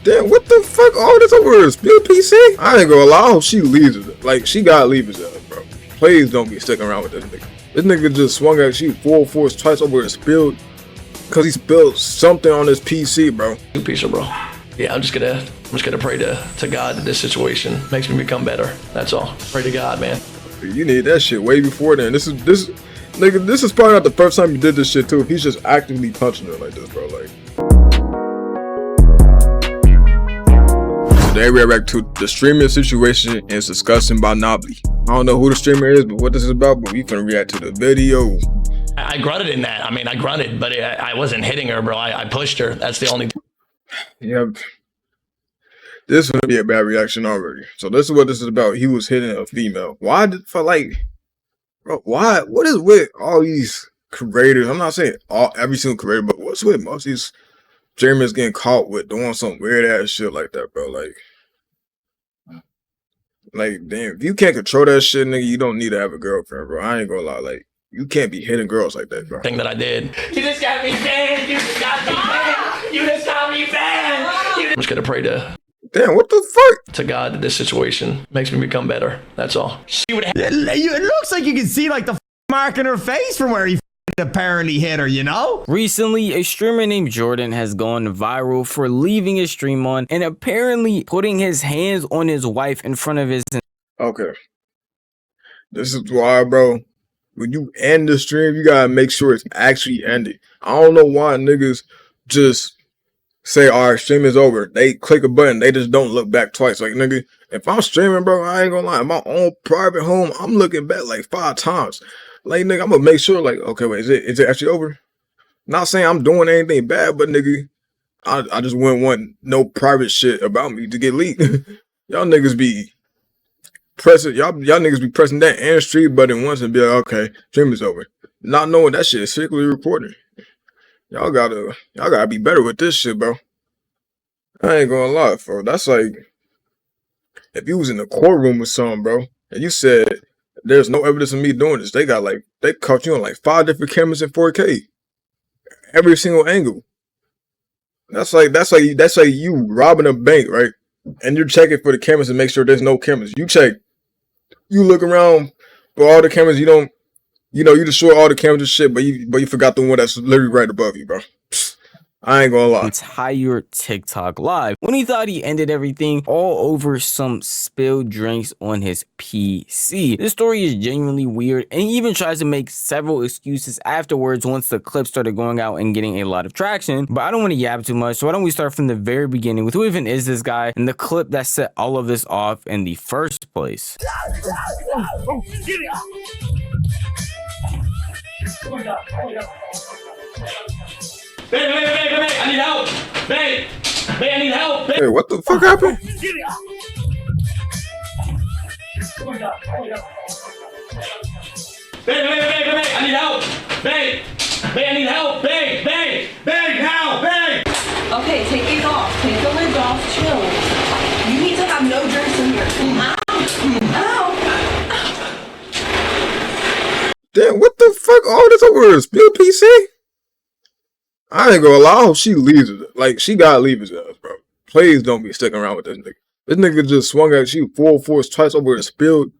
Damn, what the fuck? All this over a spill PC? I ain't gonna lie, I hope she leaves it. Like, she gotta leave his ass, bro. Please don't be sticking around with this nigga. This nigga just swung at she full force twice over a spilled because he spilled something on his PC, bro. Piece of bro. Yeah, I'm just gonna pray to God that this situation makes me become better. That's all. Pray to God, man. You need that shit way before then. This is probably not the first time you did this shit too. If he's just actively punching her like this, bro. Like, today we react to the streamer situation and it's discussing by Nobly. I don't know who the streamer is, but what this is about, but we finna react to the video. I grunted in that. I mean, I grunted, but I wasn't hitting her, bro. I pushed her. That's the only. Yeah, this is gonna be a bad reaction already. So this is what this is about. He was hitting a female. Why did for like, bro? Why? What is with all these creators? I'm not saying every single creator, but what's with most of these streamers getting caught with doing some weird ass shit like that, bro? Like, damn, if you can't control that shit, nigga, you don't need to have a girlfriend, bro. I ain't gonna lie, like, you can't be hitting girls like that, bro. Thing that I did. You just got me banned. You just got me banned. You just got me banned. I'm just gonna pray to. Damn, what the fuck? To God that this situation makes me become better. That's all. It looks like you can see like the mark in her face from where he apparently hit her, you know? Recently, a streamer named Jordan has gone viral for leaving his stream on and apparently putting his hands on his wife in front of his... Okay. This is why, bro, when you end the stream, you gotta make sure it's actually ended. I don't know why niggas just say, all right, stream is over. They click a button. They just don't look back twice. Like, nigga, if I'm streaming, bro, I ain't gonna lie. In my own private home, I'm looking back like 5 times. Like, nigga, I'm gonna make sure, like, okay, wait, is it actually over? Not saying I'm doing anything bad, but nigga, I just wouldn't want no private shit about me to get leaked. Y'all niggas be pressing, y'all niggas be pressing that and street button once and be like, okay, stream is over. Not knowing that shit is secretly recorded. Y'all gotta be better with this shit, bro. I ain't gonna lie, bro. That's like, if you was in the courtroom or something, bro, and you said, there's no evidence of me doing this. They caught you on like 5 different cameras in 4K. Every single angle. That's like you robbing a bank, right? And you're checking for the cameras to make sure there's no cameras. You check. You look around for all the cameras. You destroy all the cameras and shit, but you forgot the one that's literally right above you, bro. I ain't gonna lie. Entire TikTok live when he thought he ended everything all over some spilled drinks on his PC. This story is genuinely weird, and he even tries to make several excuses afterwards once the clip started going out and getting a lot of traction. But I don't want to yap too much, so why don't we start from the very beginning with who even is this guy and the clip that set all of this off in the first place. Babe, I need help. Babe, I need help. Hey, what the fuck happened? Babe, I need help. Babe, I need help. Babe, help, babe. Okay, take these off. Take the lids off. Chill. You need to have no drinks in here. Ow. Damn, what the fuck? All this over a spill PC? I ain't gonna lie, I hope she leaves it. Like, she gotta leave his ass, bro. Please don't be sticking around with this nigga. This nigga just swung at she full force twice over and spilled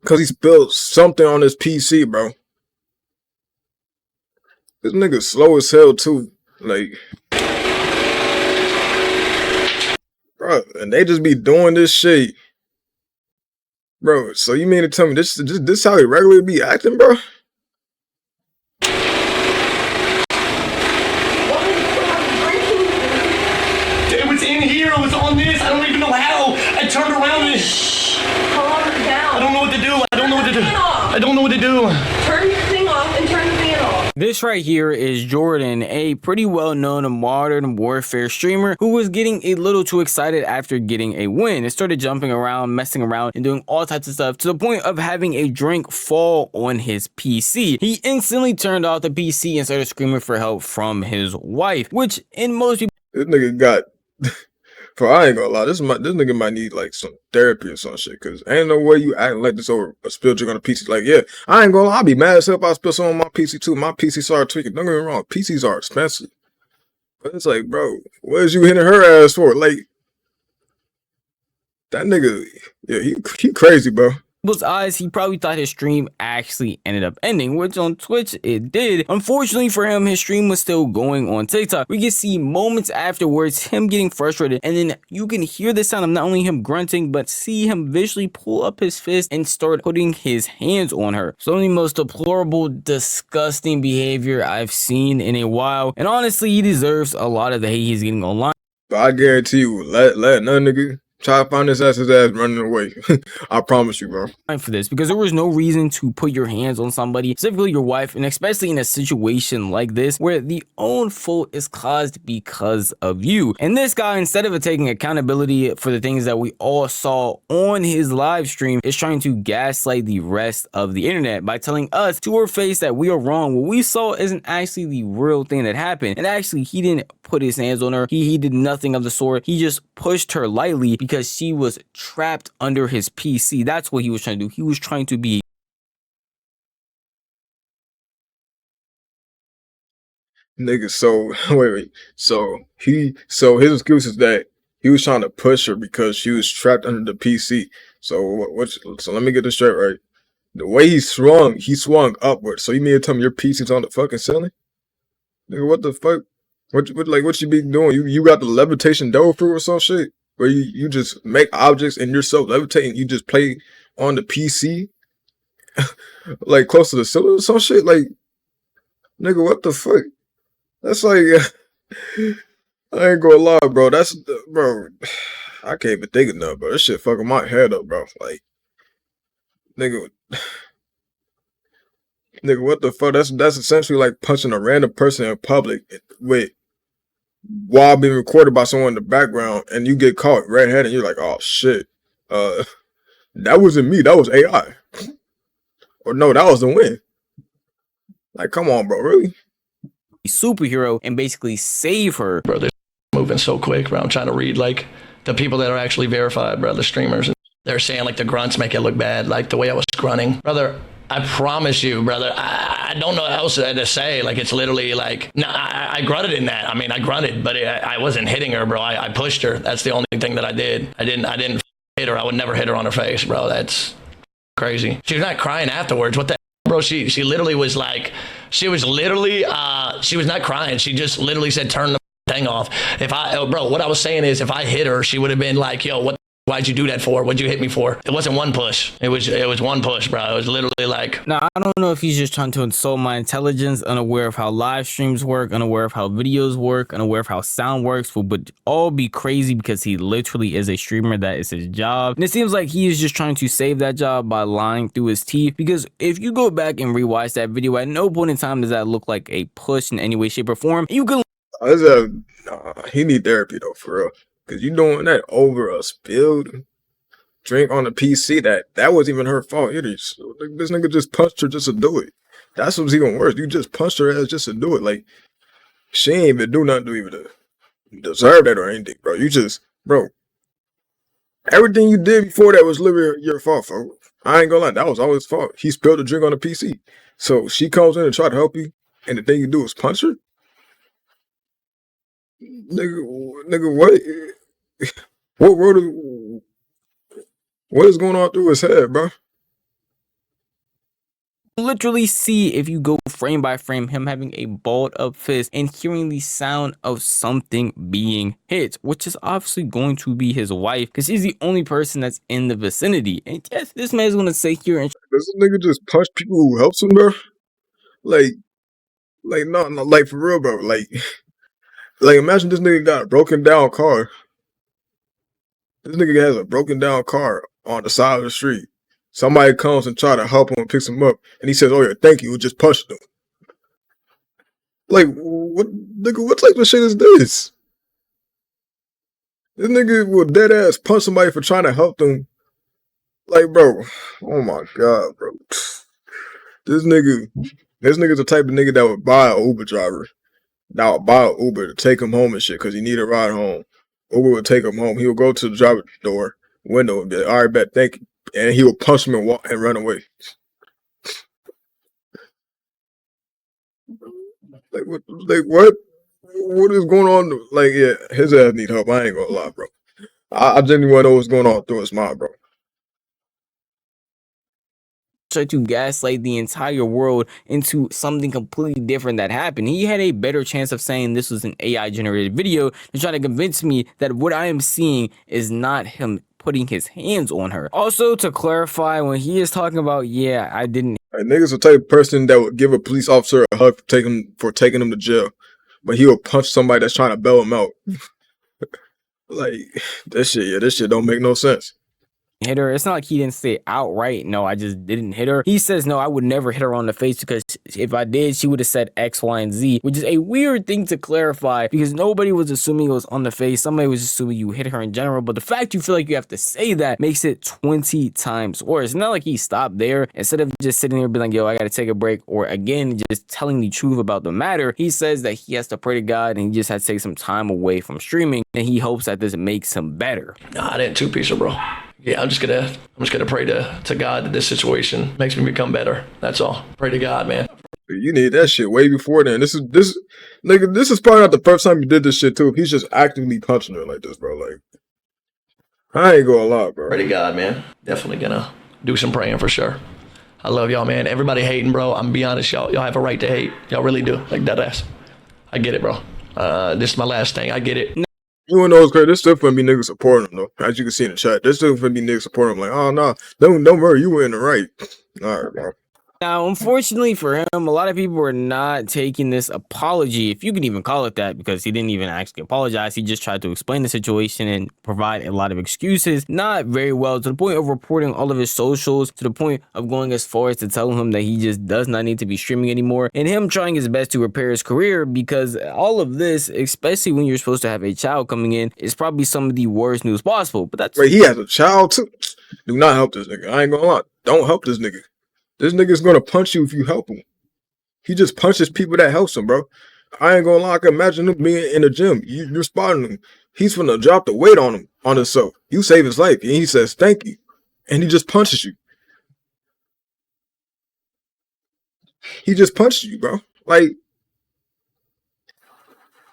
because he spilled something on his PC, bro. This nigga slow as hell too. Like, bro, and they just be doing this shit. Bro, so you mean to tell me this how he regularly be acting, bro? It was on this. I don't even know how. I turned around and Calm down. I don't know what to do. I don't know what to do. Turn your thing off and turn the fan off. This right here is Jordan, a pretty well-known Modern Warfare streamer who was getting a little too excited after getting a win. It started jumping around, messing around, and doing all types of stuff to the point of having a drink fall on his PC. He instantly turned off the PC and started screaming for help from his wife, which in most people... This nigga got... For I ain't gonna lie, this nigga might need like some therapy or some shit, cause ain't no way you acting like this over a spill drink on a PC. Like, yeah, I ain't gonna lie, I'll be mad as hell if I spill some on my PC too. My PC started tweaking. Don't get me wrong, PCs are expensive. But it's like, bro, what is you hitting her ass for? Like, That nigga, yeah, he crazy, bro. People's eyes, he probably thought his stream actually ended up ending, which on Twitch it did. Unfortunately for him, his stream was still going on TikTok. We can see moments afterwards him getting frustrated, and then you can hear the sound of not only him grunting, but see him visually pull up his fist and start putting his hands on her. Some of the most deplorable, disgusting behavior I've seen in a while, and honestly, he deserves a lot of the hate he's getting online. But I guarantee you, let another nigga try to find his ass running away. I promise you, bro. For this, because there was no reason to put your hands on somebody, specifically your wife, and especially in a situation like this where the own fault is caused because of you. And this guy, instead of taking accountability for the things that we all saw on his live stream, is trying to gaslight the rest of the internet by telling us to our face that we are wrong. What we saw isn't actually the real thing that happened, and actually he didn't put his hands on her. He did nothing of the sort. He just pushed her lightly because she was trapped under his PC. That's what he was trying to do. He was trying to be Nigga, so wait. So his excuse is that he was trying to push her because she was trapped under the PC. So so let me get this straight, right? The way he swung upward. So you mean to tell me your PC's on the fucking ceiling? Nigga, what the fuck? What you be doing? You got the levitation devil fruit or some shit? Where you just make objects and yourself levitate and you just play on the PC? Like close to the ceiling or some shit? Like, nigga, what the fuck? That's like, I ain't gonna lie, bro. Bro, I can't even think of nothing, bro. This shit fucking my head up, bro. Like, nigga, what the fuck? That's essentially like punching a random person in public while being recorded by someone in the background, and you get caught red-handed. You're like, oh shit, that wasn't me. That was AI. Or no, that was the win. Like, come on, bro. Really? superhero and basically save her. Bro, they're moving so quick, bro. I'm trying to read like the people that are actually verified, bro, the streamers. They're saying like the grunts make it look bad, like the way I was grunting. Brother, I promise you, brother, I don't know what else to say. Like, it's literally like, no, I grunted in that. I mean, I grunted, but I wasn't hitting her, bro. I pushed her. That's the only thing that I did. I didn't hit her. I would never hit her on her face, bro. That's crazy. She was not crying afterwards. What the bro? She literally was like, she was not crying. She just literally said, turn the thing off. Bro, what I was saying is if I hit her, she would have been like, yo, why'd you do that for? What'd you hit me for? It wasn't one push. It was one push, bro. It was literally like... Now, I don't know if he's just trying to insult my intelligence, unaware of how live streams work, unaware of how videos work, unaware of how sound works, but all be crazy because he literally is a streamer. That is his job. And it seems like he is just trying to save that job by lying through his teeth, because if you go back and rewatch that video, at no point in time does that look like a push in any way, shape, or form. You can... he need therapy, though, for real. Because you doing that over a spilled drink on the PC, that wasn't even her fault either. This nigga just punched her just to do it. That's what's even worse. You just punched her ass just to do it. Like, she ain't even do nothing to even deserve that or anything, bro. Bro, everything you did before that was literally your fault, folks. I ain't gonna lie, that was all his fault. He spilled the drink on the PC. So she comes in and try to help you, and the thing you do is punch her? Nigga, what is going on through his head, bro? literally see, if you go frame by frame, him having a balled up fist and hearing the sound of something being hit, which is obviously going to be his wife, because she's the only person that's in the vicinity. And yes, this man's gonna sit here and... Does this nigga just punch people who helps him, bro? Like no, like for real, bro. Like imagine this nigga got a broken down car. This nigga has a broken down car on the side of the street. Somebody comes and try to help him and picks him up, and he says, "Oh yeah, thank you." We just punched him. Like, what, nigga? What type of shit is this? This nigga will dead ass punch somebody for trying to help them. Like, bro, oh my god, bro. This nigga's the type of nigga that would buy an Uber driver. That would buy an Uber to take him home and shit because he need a ride home. Uber would take him home. He would go to the driver's window and be like, "All right, bet, thank you." And he would punch him and walk and run away. Like what? What is going on? Like, yeah, his ass need help. I ain't gonna lie, bro. I genuinely want to know what's going on through his mind, bro. Tried to gaslight the entire world into something completely different that happened. He had a better chance of saying this was an AI generated video than trying to convince me that what I am seeing is not him putting his hands on her. Also, to clarify, when he is talking about, yeah, I didn't Like, niggas the type of person that would give a police officer a hug for taking him to jail, but he will punch somebody that's trying to bail him out. Like this shit don't make no sense. hit her. It's not like he didn't say outright, no, I just didn't hit her. He says, no, I would never hit her on the face because if I did, she would have said X, Y, and Z, which is a weird thing to clarify because nobody was assuming it was on the face. Somebody was assuming you hit her in general, but the fact you feel like you have to say that makes it 20 times worse. It's not like he stopped there. Instead of just sitting there being like, yo, I gotta take a break, or again, just telling the truth about the matter, he says that he has to pray to God and he just has to take some time away from streaming, and he hopes that this makes him better. Nah, I didn't two-piece her, bro. Yeah, I'm just gonna pray to God that this situation makes me become better. That's all. Pray to God, man. You need that shit way before then. This is probably not the first time you did this shit too. He's just actively punching her like this, bro. Like, I ain't gonna lie, bro. Pray to God, man. Definitely gonna do some praying for sure. I love y'all, man. Everybody hating, bro. I'm gonna be honest, y'all have a right to hate. Y'all really do. Like, that ass. I get it, bro. This is my last thing. I get it. You wanna know what's crazy? There's still gonna be niggas supporting him though. As you can see in the chat, there's still gonna be niggas supporting him. Like, oh no, don't worry, you were in the right. All right, bro. Now, unfortunately for him, a lot of people were not taking this apology, if you can even call it that, because he didn't even actually apologize. He just tried to explain the situation and provide a lot of excuses, not very well, to the point of reporting all of his socials, to the point of going as far as to tell him that he just does not need to be streaming anymore, and him trying his best to repair his career, because all of this, especially when you're supposed to have a child coming in, is probably some of the worst news possible. But that's Wait, he has a child too. Do not help this nigga. I ain't gonna lie. Don't help this nigga. This nigga's gonna punch you if you help him. He just punches people that helps him, bro. I ain't gonna lie. I can imagine him being in the gym. You're spotting him. He's finna drop the weight on himself. You save his life, and he says thank you, and he just punches you. He just punched you, bro. Like,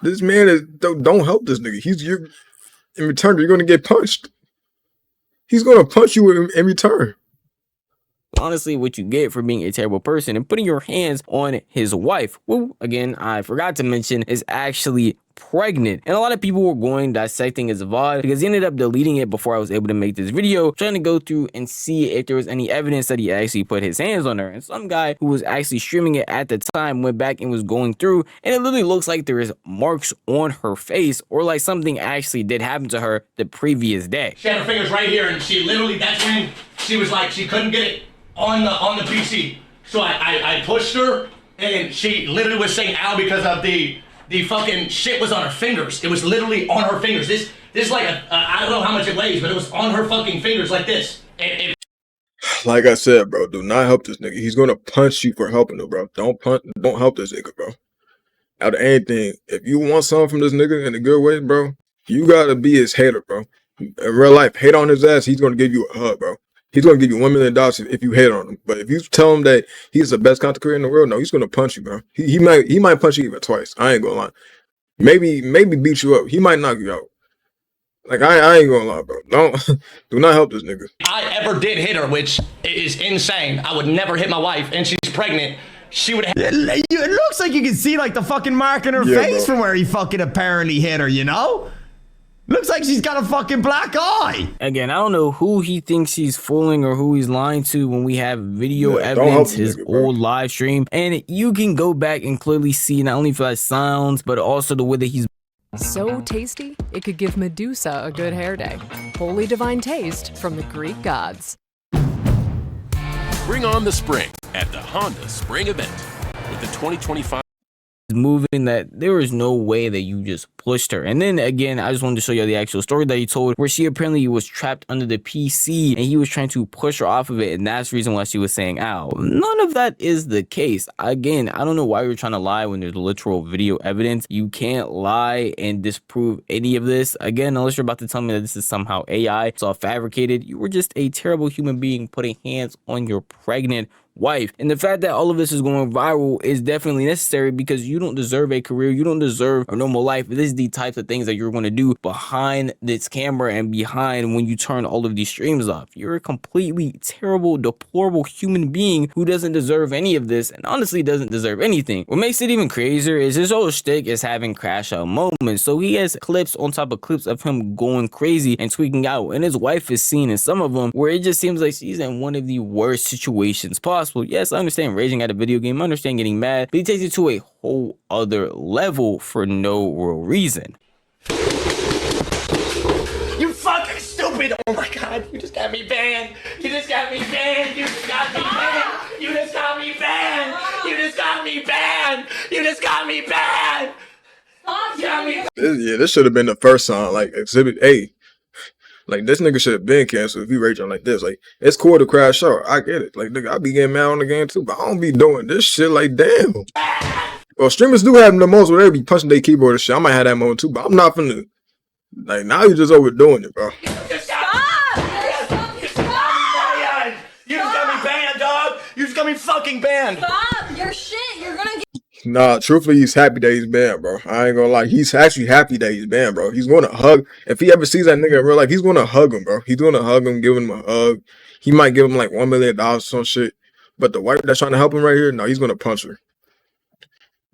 this man is don't help this nigga. You're in return. You're gonna get punched. He's gonna punch you in return. honestly what you get for being a terrible person and putting your hands on his wife, who, again, I forgot to mention, is actually pregnant. And a lot of people were going dissecting his VOD because he ended up deleting it before I was able to make this video, trying to go through and see if there was any evidence that he actually put his hands on her. And some guy who was actually streaming it at the time went back and was going through, and it literally looks like there is marks on her face, or like something actually did happen to her the previous day. She had her fingers right here, and she literally, that's when she was like, she couldn't get it on the PC. So I pushed her, and she literally was saying ow because of the fucking shit was on her fingers. It was literally on her fingers. This is like I don't know how much it weighs, but it was on her fucking fingers like this. Like I said, bro, do not help this nigga. He's gonna punch you for helping him, bro. Don't help this nigga, bro. Out of anything, if you want something from this nigga in a good way, bro, you gotta be his hater, bro. In real life, hate on his ass, he's gonna give you a hug, bro. He's gonna give you $1 million if you hate on him. But if you tell him that he's the best content creator in the world, no, he's gonna punch you, bro. He might punch you even twice. I ain't gonna lie. Maybe beat you up. He might knock you out. Like I ain't gonna lie, bro. Do not help this nigga. I ever did hit her, which is insane. I would never hit my wife, and she's pregnant. She would have. It looks like you can see like the fucking mark in her face from where he fucking apparently hit her, you know? Looks like she's got a fucking black eye. Again, I don't know who he thinks he's fooling or who he's lying to when we have video evidence, his old live stream. And you can go back and clearly see not only for that sounds, but also the way that he's so tasty, it could give Medusa a good hair day. Wholly divine taste from the Greek gods. Bring on the spring at the Honda Spring Event with the 2025 moving that there was no way that you just pushed her. And then again, I just wanted to show you the actual story that he told, where she apparently was trapped under the PC and he was trying to push her off of it, and that's the reason why she was saying ow. None of that is the case. Again, I don't know why you're trying to lie when there's literal video evidence. You can't lie and disprove any of this. Again, unless you're about to tell me that this is somehow AI, it's all fabricated. You were just a terrible human being putting hands on your pregnant wife. And the fact that all of this is going viral is definitely necessary because you don't deserve a career, you don't deserve a normal life. This is the types of things that you're going to do behind this camera and behind when you turn all of these streams off. You're a completely terrible, deplorable human being who doesn't deserve any of this and honestly doesn't deserve anything. What makes it even crazier is his whole shtick is having crash out moments. So he has clips on top of clips of him going crazy and tweaking out, and his wife is seen in some of them where it just seems like she's in one of the worst situations possible. Yes, I understand raging at a video game, I understand getting mad, but he takes it to a whole other level for no real reason. You fucking stupid! Oh my god, you just got me banned! You just got me banned! You just got me banned! You just got me banned! You just got me banned! You just got me banned! This should have been the first song, like Exhibit A. Like, this nigga should have been canceled if he raging like this. Like, it's cool to crash out. I get it. Like, nigga, I be getting mad on the game too, but I don't be doing this shit. Like, damn. Well, streamers do have the most where they be punching their keyboard and shit. I might have that moment too, but I'm not finna. Like, now you just overdoing it, bro. You just got me banned, dog! You just got me fucking banned! Stop! You're shit! You're gonna get. Nah, truthfully, he's happy that he's banned, bro. I ain't gonna lie. He's actually happy that he's banned, bro. He's gonna hug. If he ever sees that nigga in real life, he's gonna hug him, bro. He's gonna hug him, give him a hug. He might give him like $1 million or some shit. But the wife that's trying to help him right here, no, he's gonna punch her.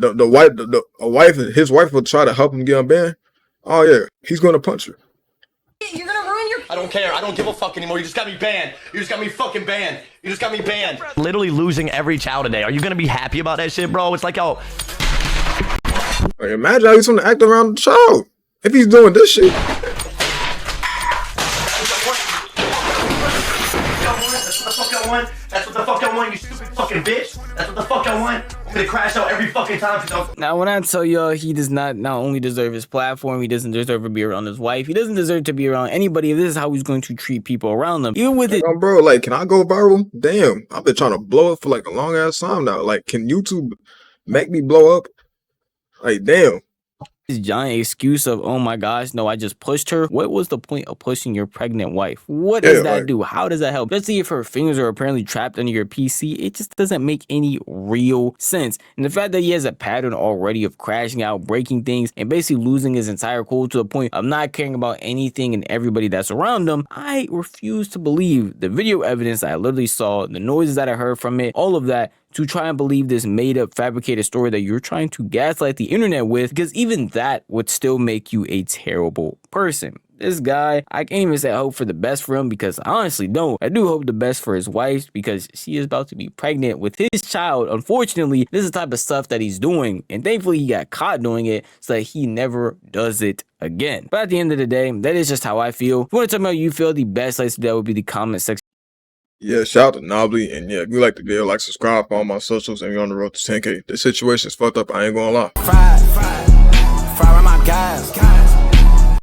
His wife will try to help him get him banned. Oh yeah, he's gonna punch her. You're gonna ruin your. I don't care. I don't give a fuck anymore. You just got me banned. You just got me fucking banned. You just got me banned. Literally losing every chow today. Are you gonna be happy about that shit, bro? It's like, yo. Like, imagine how he's gonna act around the child if he's doing this shit. That's what the fuck I want, you stupid fucking bitch. That's what the fuck I want. I'm gonna crash out every fucking time. Now, when I tell y'all he does not only deserve his platform, he doesn't deserve to be around his wife, he doesn't deserve to be around anybody. This is how he's going to treat people around him. Even with it, Bro, like, can I go viral? Damn, I've been trying to blow up for like a long ass time now. Like, can YouTube make me blow up? Like, damn. this giant excuse of, oh my gosh, no, I just pushed her. What was the point of pushing your pregnant wife? What does that do? How does that help? Especially if her fingers are apparently trapped under your PC, it just doesn't make any real sense. And the fact that he has a pattern already of crashing out, breaking things, and basically losing his entire cool to the point of not caring about anything and everybody that's around him, I refuse to believe the video evidence I literally saw, the noises that I heard from it, all of that, to try and believe this made-up, fabricated story that you're trying to gaslight the internet with, because even that would still make you a terrible person. This guy, I can't even say I hope for the best for him, because I honestly don't. I do hope the best for his wife, because she is about to be pregnant with his child. Unfortunately, this is the type of stuff that he's doing, and thankfully he got caught doing it so that he never does it again. But at the end of the day, that is just how I feel. If you want to tell me how you feel, the best place to do that would be the comment section. Yeah, shout out to Nobly, and yeah, if you like the video, like, subscribe, follow my socials, and we're on the road to 10K. This situation is fucked up, I ain't gonna lie. Fry around my guys.